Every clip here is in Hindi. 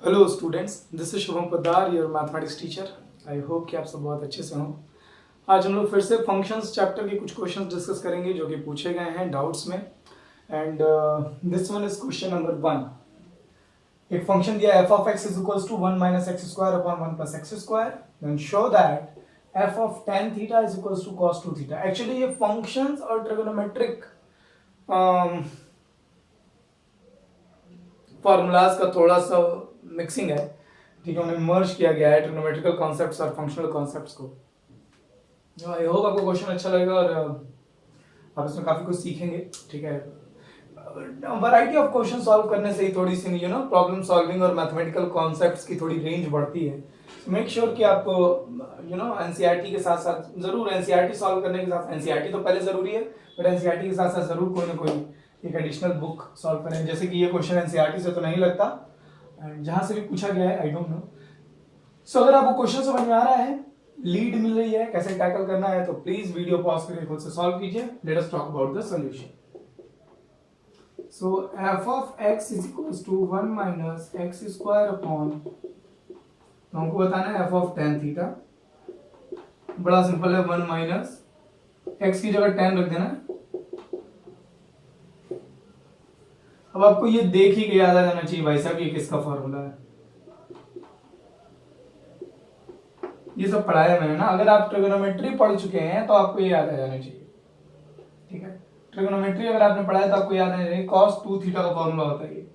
Hello students, this is Shubham Poddar, your mathematics teacher. I hope कि आप सब बहुत अच्छे से हों। आज हम लोग फिर से फंक्शंस चैप्टर के कुछ क्वेश्चंस डिस्कस करेंगे जो कि पूछे गए हैं डाउट्स में। And this one is question number 1। एक फंक्शन दिया f of x is equals to 1 minus x square upon 1 plus x square, then show that f of tan theta is equals to cos 2 theta। Actually ये फंक्शंस और ट्रिगोनोमेट्रिक फॉर्मूलाज का थोड़ा सा मिक्सिंग है, ठीक है। उन्हें मर्ज किया गया है ट्रिग्नोमेट्रिकल कॉन्सेप्ट्स और फंक्शनल कॉन्सेप्ट्स को। आई होप आपको क्वेश्चन अच्छा लगेगा और आप इसमें काफी कुछ सीखेंगे, ठीक है। वैरायटी ऑफ क्वेश्चन सॉल्व करने से ही थोड़ी सी प्रॉब्लम सॉल्विंग और मैथमेटिकल कॉन्सेप्ट्स की थोड़ी रेंज बढ़ती है। मेक श्योर कि आप एनसीईआरटी के साथ साथ जरूर एनसीईआरटी सॉल्व करने के साथ एनसीईआरटी तो पहले जरूरी है, बट एनसीईआरटी के साथ साथ जरूर कोई ना कोई एक एडिशनल बुक सॉल्व करें। जैसे कि ये क्वेश्चन एनसीईआरटी से तो नहीं लगता, जहां से भी पूछा गया है आई डोंट नो। सो अगर आपको क्वेश्चन समझ में आ रहा है, लीड मिल रही है कैसे टैकल करना है, तो प्लीज वीडियो पॉज करके खुद से सॉल्व कीजिए। Let us talk about the solution. So f of x is equals to 1 minus x square upon, तो हमको बताना है f of tan theta। बड़ा सिंपल है, 1 माइनस x की जगह tan रख देना। अब आपको ये देख ही के याद आ जाना चाहिए भाई साहब ये किसका फॉर्मूला है। ये सब पढ़ाया है मैंने ना। अगर आप ट्रिगोनोमेट्री पढ़ चुके हैं तो आपको ये याद आ जाना चाहिए, ठीक है। ट्रिगोनोमेट्री अगर आपने पढ़ा है तो आपको याद आना चाहिए cos 2 थीटा का फॉर्मूला होता है ये।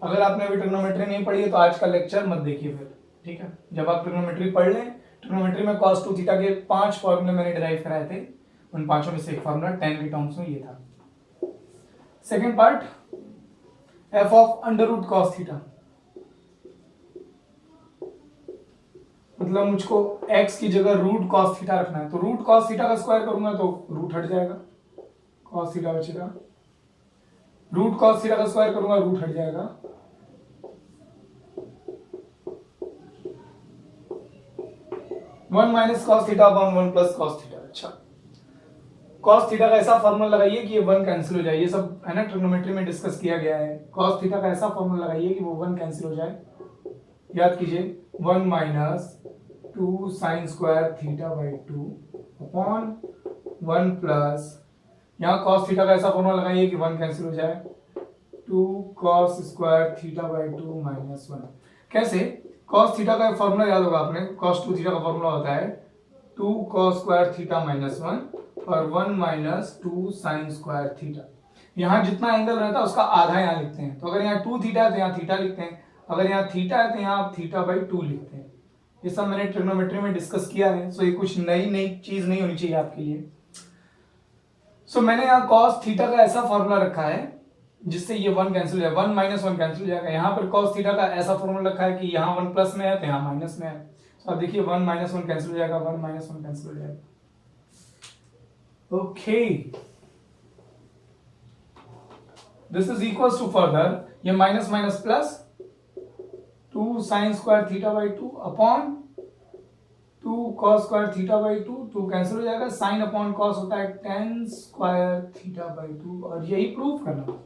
अगर आपने अभी ट्रिगोनोमेट्री नहीं पढ़ी है तो आज का लेक्चर मत देखिए फिर, ठीक है। जब आप ट्रिगोनोमेट्री पढ़ लें, ट्रिगोनोमेट्री में cos 2 थीटा के 5 फॉर्मूले मैंने डिराइव कराए थे, उन पांचों में से एक फॉर्मूला tan के टर्म्स में ये था। Second part, f of under root cos theta, मतलब मुझको x की जगह रूट cos थीटा रखना है, तो रूट cos थीटा का स्क्वायर करूंगा तो रूट हट जाएगा, cos थीटा बचेगा। रूट cos थीटा का स्क्वायर करूंगा रूट हट जाएगा। One minus cos theta upon 1 plus cos theta. अच्छा, cos थीटा का ऐसा फॉर्मूला लगाइए कि ये 1 कैंसिल हो जाए। ये सब है ना ट्रिग्नोमेट्री में डिस्कस किया गया है। cos थीटा का ऐसा फॉर्मूला लगाइए कि वो 1 कैंसिल हो जाए। याद कीजिए 1 minus 2 sine square theta by 2 upon 1 plus, यहाँ cos थीटा का ऐसा फॉर्मूला लगाइए कि 1 कैंसिल हो जाए, 2 cos square theta by 2 minus 1। कैसे? cos थीटा का फॉर्मूला याद होगा आपने, cos 2 थीटा का फॉर्मूला होता है 2 cos स्क्वायर थीटा माइनस 1 और 1 माइनस 2 साइन स्क्वायर थीटा। यहाँ जितना एंगल रहता है उसका आधा यहाँ लिखते हैं। तो अगर यहाँ 2 थीटा है तो यहाँ थीटा लिखते हैं, अगर यहाँ थीटा है तो यहाँ आप थीटा बाई 2 लिखते हैं। ये सब मैंने ट्रिग्नोमेट्री में डिस्कस किया है, सो ये कुछ नई चीज नहीं होनी चाहिए आपके लिए। सो मैंने यहाँ cos थीटा का ऐसा फॉर्मूला रखा है जिससे ये 1 कैंसिल हो जाए, 1 माइनस 1 कैंसिल हो जाएगा। यहाँ पर cos थीटा का ऐसा फॉर्मूला रखा है कि यहाँ 1 प्लस में है तो यहाँ माइनस में है। तो आप देखिए 1 माइनस 1 कैंसिल हो जाएगा, 1 माइनस 1 कैंसिल हो जाएगा। Okay, this is equals to further ये minus minus plus 2 sine square theta by 2 upon 2 cos square theta by 2 cancel हो जाएगा। साइन अपॉन cos होता है tan स्क्वायर थीटा बाई 2, और यही प्रूफ करना।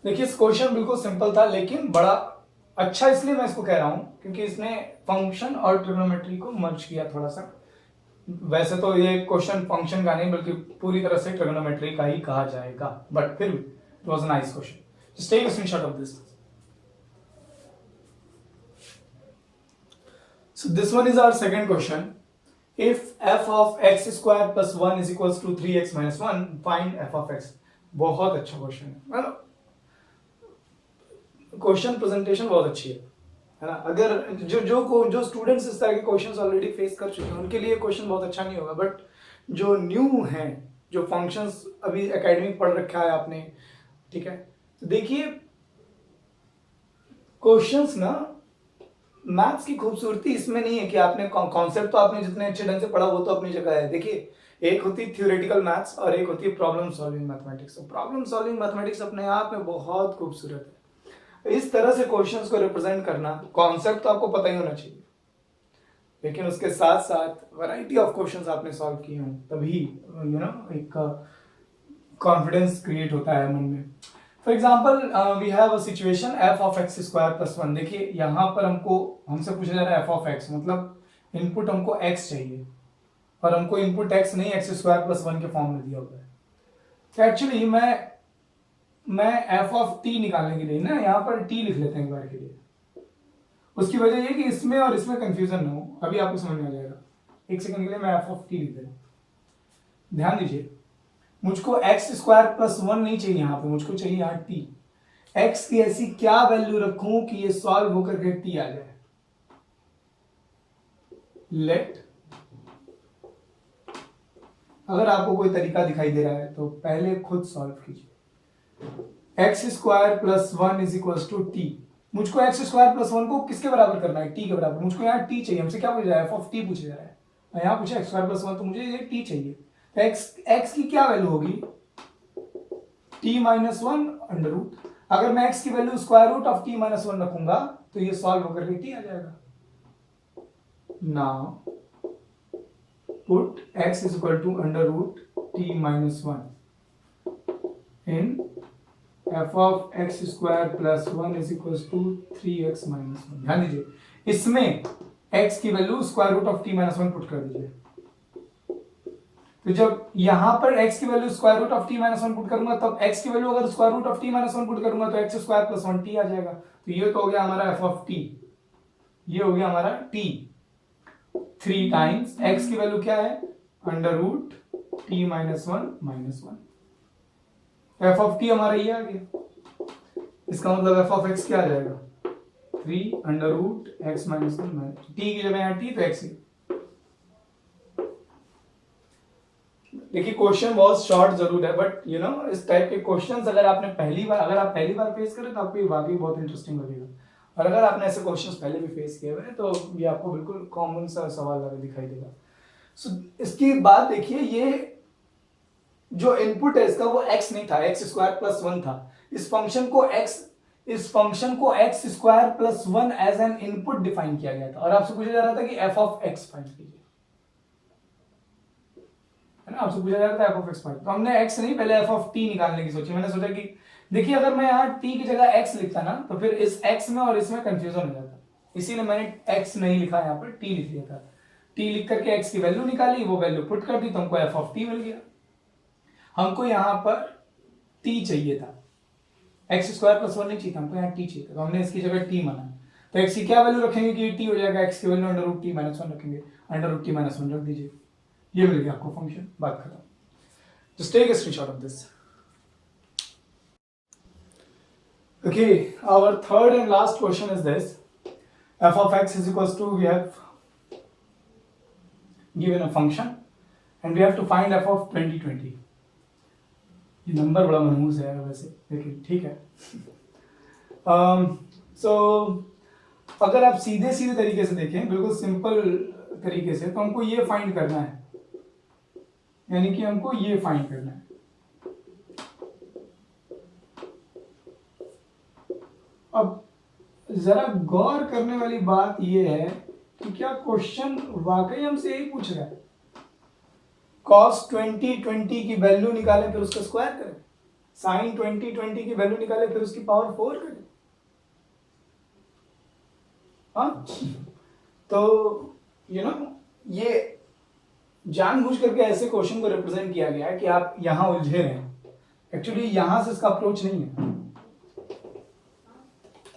देखिए इस क्वेश्चन बिल्कुल सिंपल था लेकिन बड़ा अच्छा इसलिए मैं इसको कह रहा हूं क्योंकि इसने फंक्शन और ट्रिग्नोमेट्री को मर्ज किया थोड़ा सा। वैसे तो ये क्वेश्चन फंक्शन का नहीं बल्कि पूरी तरह से ट्रिग्नोमेट्री का ही कहा जाएगा, बट फिर भी it was a nice question. Just take a screenshot of this. So this one is our second question. If f of x square plus 1 is equals to 3x minus 1, find f of x. बहुत अच्छा क्वेश्चन है, क्वेश्चन प्रेजेंटेशन बहुत अच्छी है ना। अगर जो स्टूडेंट्स इस तरह के क्वेश्चंस ऑलरेडी फेस कर चुके हैं उनके लिए क्वेश्चन बहुत अच्छा नहीं होगा, बट जो न्यू हैं, जो फंक्शंस अभी एकेडमिक पढ़ रखा है आपने, ठीक है, तो देखिए क्वेश्चंस ना, मैथ्स की खूबसूरती इसमें नहीं है कि आपने कॉन्सेप्ट तो आपने जितने अच्छे ढंग से पढ़ा वो तो अपनी जगह है। देखिए एक होती है थ्योरेटिकल मैथ्स और एक होती है problem solving mathematics. Problem solving mathematics अपने आप में बहुत खूबसूरत है। इस तरह से क्वेश्चंस को रिप्रेजेंट करना, कॉन्सेप्ट तो आपको पता ही होना चाहिए लेकिन उसके साथ साथ वैरायटी ऑफ क्वेश्चंस आपने सॉल्व किए हों, तभी एक कॉन्फिडेंस क्रिएट होता है मन में। For example we have a situation f of x square plus one. देखिए यहाँ पर हमसे पूछा जा रहा है एफ ऑफ एक्स, मतलब इनपुट हमको एक्स चाहिए और हमको इनपुट एक्स नहीं एक्स स्क्वायर प्लस वन के फॉर्म में दिया हुआ है। तो एक्चुअली मैं एफ ऑफ टी निकालने के लिए ना यहाँ पर टी लिख लेते हैं एक बार के लिए। उसकी वजह ये कि इसमें और इसमें कंफ्यूजन ना हो, अभी आपको समझ में आ जाएगा। एक सेकंड के लिए मैं एफ ऑफ टी लिख देता हूं। ध्यान दीजिए, मुझको एक्स स्क्वायर प्लस वन नहीं चाहिए यहाँ पे, मुझको चाहिए यहाँ टी। एक्स की ऐसी क्या वैल्यू रखूं कि ये सॉल्व होकर के टी आ जाए। लेट, अगर आपको कोई तरीका दिखाई दे रहा है तो पहले खुद सॉल्व कीजिए। X square plus one is equal to t. मुझको एक्स स्क्वायर प्लस वन को किसके बराबर करना है? टी के बराबर। मुझको यहाँ टी चाहिए, हमसे क्या पूछा जा रहा है? एफ ऑफ टी पूछा जा रहा है। यहाँ पूछा एक्स स्क्वायर प्लस वन, तो मुझे ये टी चाहिए। तो एक्स की क्या वैल्यू होगी? T minus one under root. अगर मैं एक्स की value square root of t minus one रखूंगा तो ये सॉल्व होकर के टी आ जाएगा। Now put x is equal to under root t minus 1 in f of x square plus 1 is equals to 3x minus 1। ध्यान दीजिए, इसमें x की value square root of t minus 1 put कर दीजिए। तो जब यहां पर x की value square root of t minus 1 put करूंगा तब x की वैल्यू अगर square root of t minus 1 put करूंगा तो x स्क्वायर प्लस 1 t आ जाएगा। तो ये तो हो गया हमारा f of t, ये हो गया हमारा t। 3 टाइम्स x की वैल्यू क्या है? Under root t minus one. F of t हमारा ये आ गया। इसका मतलब एफ ऑफ एक्स क्या आ जाएगा? 3 under root x minus one. T की जगह यहाँ टी तो एक्स। देखिए क्वेश्चन बहुत शॉर्ट जरूर है, बट यू नो इस टाइप के क्वेश्चंस अगर आप पहली बार फेस करें तो आपको ये वाकई बहुत इंटरेस्टिंग लगेगा। और अगर आपने ऐसे क्वेश्चंस पहले भी फेस किए हुए हैं तो ये आपको बिल्कुल कॉमन सा सवाल लगा दिखाई देगा। सो इसकी बात देखिए, ये जो इनपुट है इसका वो x नहीं था, एक्स स्क्वायर प्लस वन था। इस फंक्शन को x square plus one as an input define किया गया था और आपसे पूछा जा रहा था कि एफ ऑफ एक्स फाइंड कीजिए, है ना? आपसे पूछा जा रहा था एफ ऑफ एक्स फाइंड। तो हमने x नहीं, पहले एफ ऑफ टी निकालने की सोची। मैंने सोचा कि देखिए अगर मैं यहाँ t की जगह x लिखता ना तो फिर इस x में और इसमें कंफ्यूजन हो जाता, इसीलिए मैंने x नहीं लिखा, यहाँ पर t लिख दिया था। t लिख करके x की वैल्यू निकाली, वो वैल्यू पुट कर दी तो हमको f ऑफ t मिल गया। हमको यहाँ पर t चाहिए था, एक्स स्क्वायर प्लस वन नहीं चाहिए था, हमको यहाँ t चाहिए था, तो हमने इसकी जगह t माना। तो x की क्या वैल्यू रखेंगे कि t हो जाएगा? x की value under root t minus one रखेंगे, under root t minus one रख दीजिए, ये मिल गया आपको फंक्शन। बात खत्म। Just take a screenshot of this. Okay, our third and last question is this. F of x is equals to, we have given a function and we have to find f of 2020। ये नंबर बड़ा मनहूस है वैसे, लेकिन ठीक है। So अगर आप सीधे तरीके से देखें, बिल्कुल सिंपल तरीके से, तो हमको ये फाइंड करना है, यानी कि हमको ये फाइंड करना है। अब जरा गौर करने वाली बात यह है कि क्या क्वेश्चन वाकई हमसे यही पूछ रहा है? cos 2020 की वैल्यू निकालें फिर उसका स्क्वायर करें, sin 2020 की वैल्यू निकालें फिर उसकी पावर 4 करें। हाँ, तो यू नो ये जानबूझ करके ऐसे क्वेश्चन को रिप्रेजेंट किया गया है कि आप यहां उलझे रहे। एक्चुअली यहां से इसका अप्रोच नहीं है,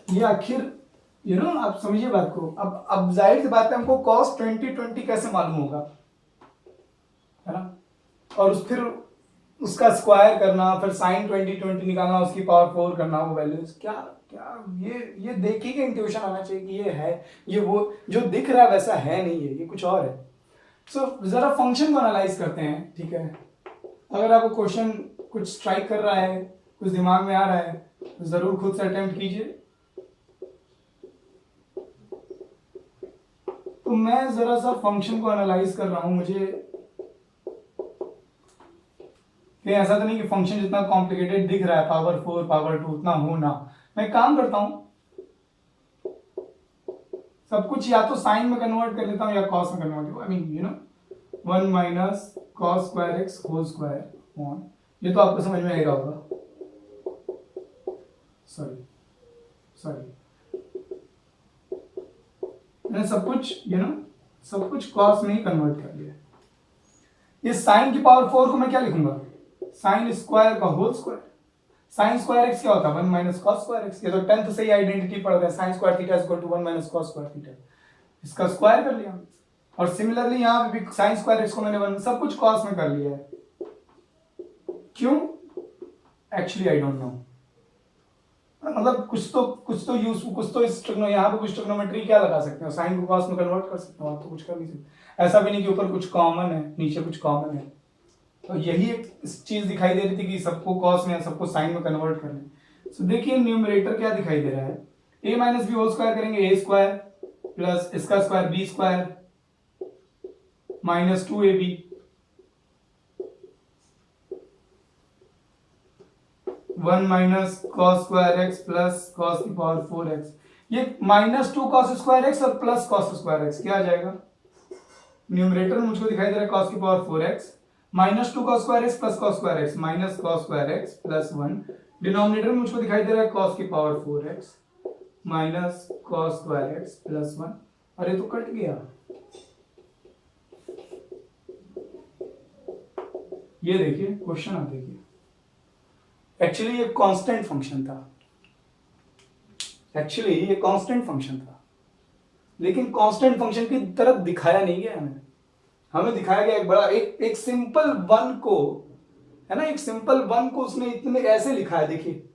ये आखिर यू नो आप समझिए बात को। अब जाहिर सी बात है हमको cos 2020 कैसे मालूम होगा, है ना? और फिर उसका स्क्वायर करना, फिर sin 2020 निकालना, उसकी पावर 4 करना, वो वैल्यूज क्या क्या ये देखिए कि इंट्यूशन आना चाहिए कि ये है, ये वो जो दिख रहा है वैसा है नहीं है, ये कुछ और है। सो जरा फंक्शन को एनालाइज करते हैं, ठीक है? अगर आपको क्वेश्चन कुछ स्ट्राइक कर रहा है, कुछ दिमाग में आ रहा है, तो जरूर खुद से अटेम्प्ट कीजिए। तो मैं जरा सा फंक्शन को एनालाइज कर रहा हूं, मुझे कहीं ऐसा तो नहीं कि फंक्शन जितना कॉम्प्लिकेटेड दिख रहा है, पावर 4 पावर 2 उतना हो ना। मैं काम करता हूं, सब कुछ या तो साइन में कन्वर्ट कर लेता हूं या कॉस में convert, I mean you know 1 minus cos square x whole square, ये तो आपको समझ में आएगा होगा। सॉरी मैंने सब कुछ सब कुछ कॉस में ही कन्वर्ट कर लिया। ये साइन की पावर 4 को मैं क्या लिखूंगा, साइन स्क्वायर का whole square. Sine square x क्या होता है, 1 माइनस कॉस स्क्वायर एक्स। ये तो 10th से ही आइडेंटिटी पढ़ रहे हैं, sine square theta is equal to 1 minus cos square theta, इसका स्क्वायर कर लिया। और सिमिलरली यहां पे भी साइन स्क्वायर एक्स को मैंने 1 सब कुछ कॉस में कर लिया है। क्यों, एक्चुअली आई डोंट नो, मतलब कुछ तो इस यहाँ पे कुछ ट्रिग्नोमेट्री क्या लगा सकते हो, साइन को कॉस में कन्वर्ट कर सकते हो, आप तो कुछ कर नहीं सकते। ऐसा भी नहीं कि ऊपर कुछ कॉमन है नीचे कुछ कॉमन है। तो यही एक चीज दिखाई दे रही थी कि सबको कॉस में सबको साइन में कन्वर्ट कर लें। सो देखिए न्यूमरेटर क्या दिखाई दे रहा है, a minus b whole square करेंगे, a स्क्वायर प्लस इसका square b square minus 2ab, one minus cos square x plus cos की पावर 4x। ये माइनस 2 कॉस स्क्वायर एक्स और प्लस कॉस स्क्वायर एक्स क्या आ जाएगा, न्यूमरेटर में मुझको दिखाई दे रहा है कॉस की power 4x, minus 2 cos square x plus cos square x minus cos square x plus 1। Denominator में मुझको दिखाई दे रहा है कॉस की power 4x minus cos square x plus 1। अरे तो कट गया, ये देखिए क्वेश्चन आप देखिए, एक्चुअली ये कांस्टेंट फंक्शन था, लेकिन कांस्टेंट फंक्शन की तरफ दिखाया नहीं गया हमें दिखाया गया एक बड़ा एक सिंपल वन को, है ना, एक सिंपल वन को उसने इतने ऐसे लिखा है। देखिए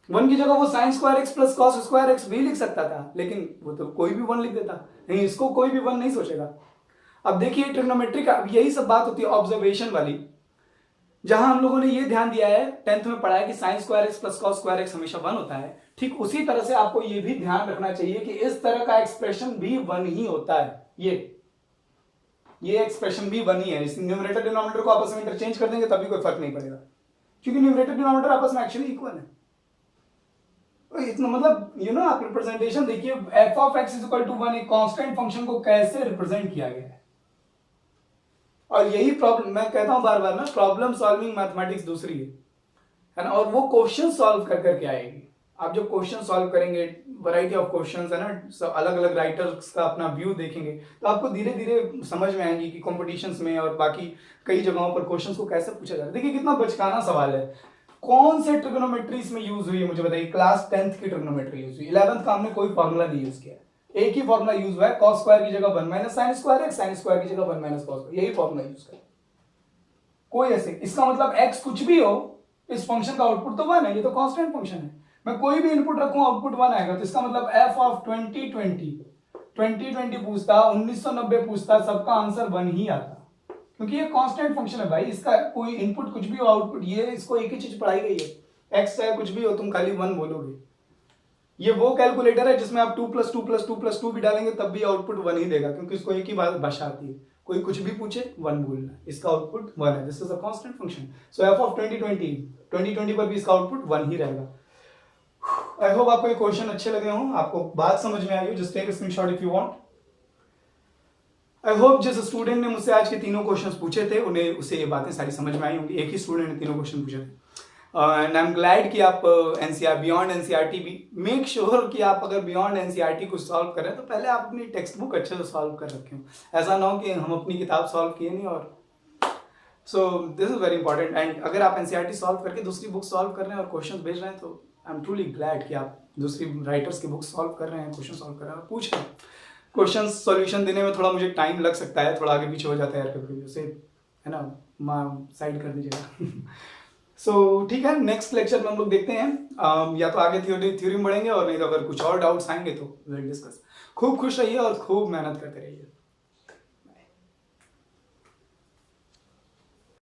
वन की जगह वो sign square x plus cos square x भी लिख सकता था, लेकिन वो तो कोई भी वन लिख देता, नहीं इसको कोई भी वन नहीं सोचेगा। अब देखिए ट्रिग्नोमेट्री का यही सब बात होती है ऑब्जर्वेशन वाली, जहां हम लोगों ने ये ध्यान दिया है 10th में पढ़ा है कि sign square x plus cos square x हमेशा वन होता है। ठीक उसी तरह से आपको ये भी ध्यान रखना चाहिए कि इस तरह का एक्सप्रेशन भी वन ही होता है। ये एक्सप्रेशन भी वन ही है। इस न्यूमरेटर डिनोमिनेटर को आपस में इंटरचेंज कर देंगे तभी कोई फर्क नहीं पड़ेगा, क्योंकि न्यूमरेटर डिनोमिनेटर आपस में एक्चुअली इक्वल है। इतना मतलब आप रिप्रेजेंटेशन देखिए, f of x is equal to 1 एक कांस्टेंट फंक्शन को कैसे रिप्रेजेंट किया गया है। और यही प्रॉब्लम मैं कहता हूं बार बार ना, प्रॉब्लम सॉल्विंग मैथमेटिक्स दूसरी है ना, और वो क्वेश्चन सॉल्व कर करके आएगी। आप जब क्वेश्चन सॉल्व करेंगे, वैरायटी ऑफ क्वेश्चंस है ना, अलग अलग राइटर्स का अपना व्यू देखेंगे, तो आपको धीरे धीरे समझ में आएंगी कि कॉम्पिटिशन्स में और बाकी कई जगहों पर क्वेश्चंस को कैसे पूछा जाता है। देखिए कितना बचकाना सवाल है, कौन से ट्रिग्नोमेट्रीज में यूज हुई है मुझे बताइए, क्लास 10th की ट्रिग्नोमेट्री यूज हुई, 11th का हमने कोई फॉर्मूला नहीं यूज किया, एक ही फॉर्मूला यूज हुआ है, कॉस स्क्वायर की जगह 1 minus sign square x, sine square की जगह 1 माइनस कॉस, यही फॉर्मूला यूज करें। कोई ऐसे, इसका मतलब x कुछ भी हो, इस फंक्शन का आउटपुट तो 1 है, ये तो कांस्टेंट फंक्शन है। मैं कोई भी इनपुट रखूं आउटपुट 1 आएगा, तो इसका मतलब f ऑफ 2020 पूछता, 1990 पूछता, सबका आंसर 1 ही आता, क्योंकि ये कांस्टेंट फंक्शन है भाई। इसका कोई इनपुट कुछ भी हो आउटपुट, ये इसको एक ही चीज पढ़ाई गई है, x चाहे कुछ भी हो तुम खाली 1 बोलोगे। ये वो कैलकुलेटर है जिसमें आप 2 + 2 + 2 + 2 भी डालेंगे तब भी आउटपुट 1 ही देगा, क्योंकि इसको एक ही भाषा आती है, कोई कुछ भी पूछे 1 बोलना, इसका आउटपुट 1 है। This is a constant function. So f of 2020 पर भी इसका आउटपुट 1 ही रहेगा। आई होप आपको ये क्वेश्चन अच्छे लगे हों, आपको बात समझ में आई हो। Just take a screenshot if you want. I hope जिस स्टूडेंट ने मुझसे आज के तीनों क्वेश्चंस पूछे थे उन्हें उसे ये बातें सारी समझ में आई होंगी। एक ही स्टूडेंट ने तीनों क्वेश्चन पूछे थे, एंड आई एम ग्लैड कि आप बियॉन्ड एनसीईआरटी भी मेक श्योर कि आप अगर बियॉन्ड एनसीईआरटी को सॉल्व करें तो पहले आप अपनी टेक्स्ट बुक अच्छे से सॉल्व कर रखे हो। ऐसा ना हो कि हम अपनी किताब सॉल्व किए नहीं, और so this is very important. And अगर आप एनसीईआरटी सॉल्व करके दूसरी बुक सॉल्व कर रहे हैं और क्वेश्चन भेज रहे हैं तो आई एम ट्रूली ग्लैड कि आप दूसरी राइटर्स की बुक सॉल्व कर रहे हैं, क्वेश्चन सॉल्व कर रहे हैं और पूछ रहे हैं। क्वेश्चन सॉल्यूशन देने में थोड़ा मुझे टाइम लग सकता है, थोड़ा आगे पीछे हो जाता है यार कभी, उसे है ना साइड कर दीजिएगा। सो ठीक है, नेक्स्ट लेक्चर में हम लोग देखते हैं, या तो आगे थ्योरी में बढ़ेंगे, और नहीं तो अगर कुछ और डाउट्स आएंगे तो विल डिस्कस। खूब खुश रहिए और खूब मेहनत करते रहिए।